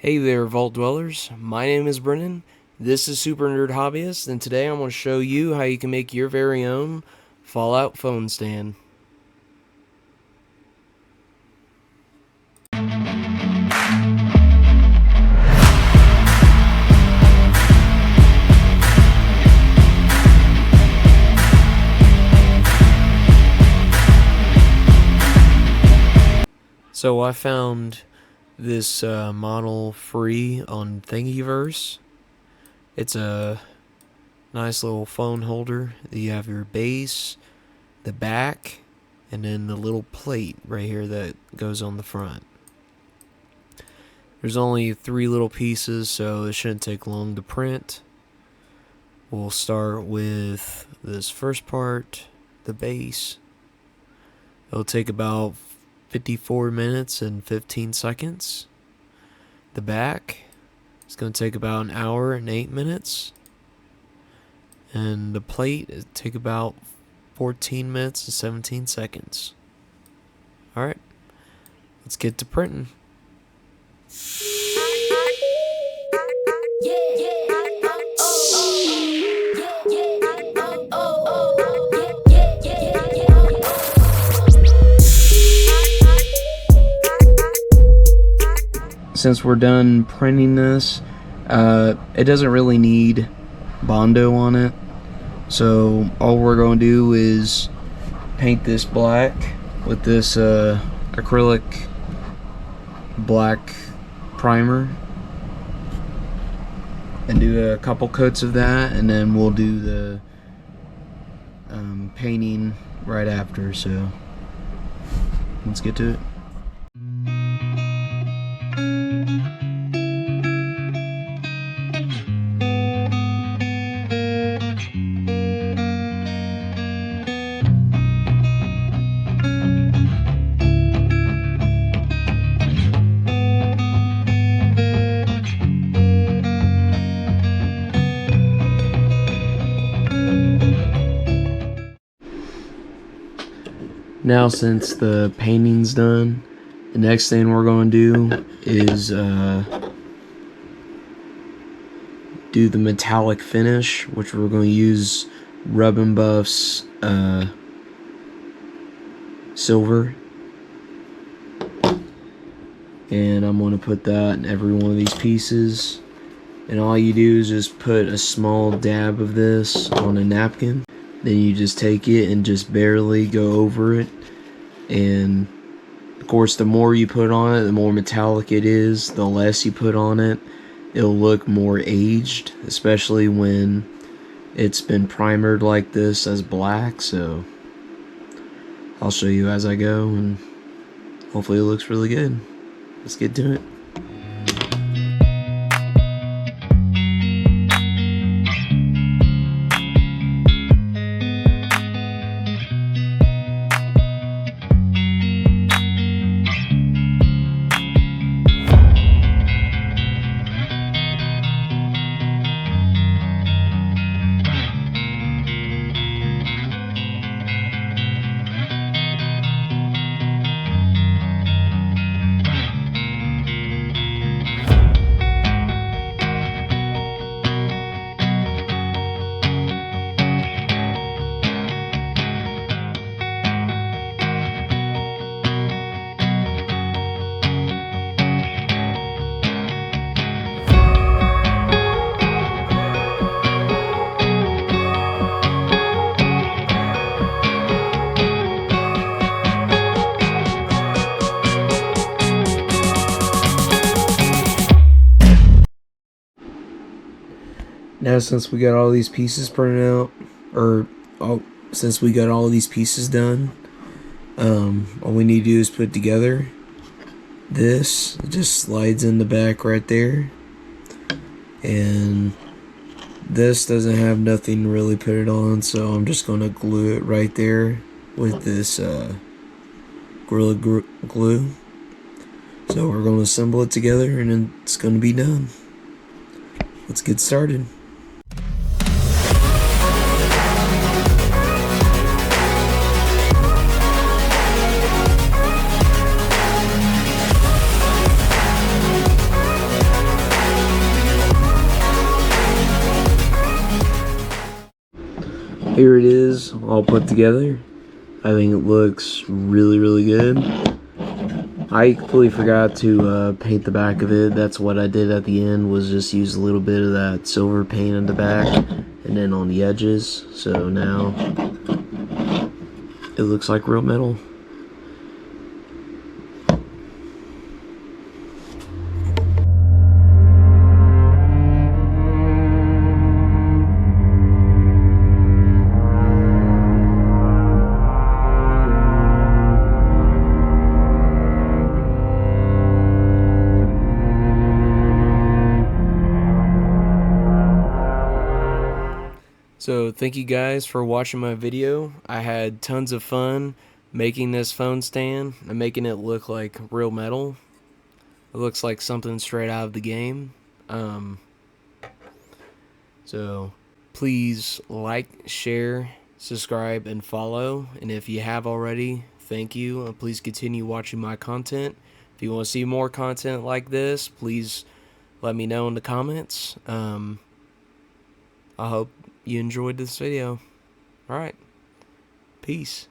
Hey there, Vault Dwellers. My name is Brennan. This is Super Nerd Hobbyist, and today I'm going to show you how you can make your very own Fallout phone stand. So I found this model free on Thingiverse. It's a nice little phone holder. You have your base, the back, and then the little plate right here that goes on the front. There's only 3 little pieces, so it shouldn't take long to print. We'll start with this first part, the base. It'll take about 54 minutes and 15 seconds. The back is going to take about an hour and 8 minutes. And the plate will take about 14 minutes and 17 seconds. Alright, let's get to printing. Since we're done printing this, it doesn't really need Bondo on it, so all we're going to do is paint this black with this acrylic black primer and do a couple coats of that, and then we'll do the painting right after. So let's get to it. Now, since the painting's done, the next thing we're going to do is do the metallic finish, which we're going to use Rub and Buff's silver. And I'm going to put that in every one of these pieces. And all you do is just put a small dab of this on a napkin. Then you just take it and just barely go over it. And of course, the more you put on it, the more metallic it is. The less you put on it, it'll look more aged, especially when it's been primered like this as black. So I'll show you as I go, and hopefully it looks really good. Let's get to it. Now, since we got all these pieces printed out, since we got all these pieces done, all we need to do is put together. This just slides in the back right there, and this doesn't have nothing really put it on, so I'm just going to glue it right there with this Gorilla Glue. So we're going to assemble it together, and then it's going to be done. Let's get started. here it is, all put together. I think it looks really good. I completely forgot to paint the back of it. That's what I did at the end, was just use a little bit of that silver paint on the back and then on the edges. So now it looks like real metal. So thank you guys for watching my video. I had tons of fun making this phone stand and making it look like real metal. It looks like something straight out of the game. So please like, share, subscribe, and follow. And if you have already, thank you. Please continue watching my content. If you want to see more content like this, please let me know in the comments. I hope you enjoyed this video. Alright, peace.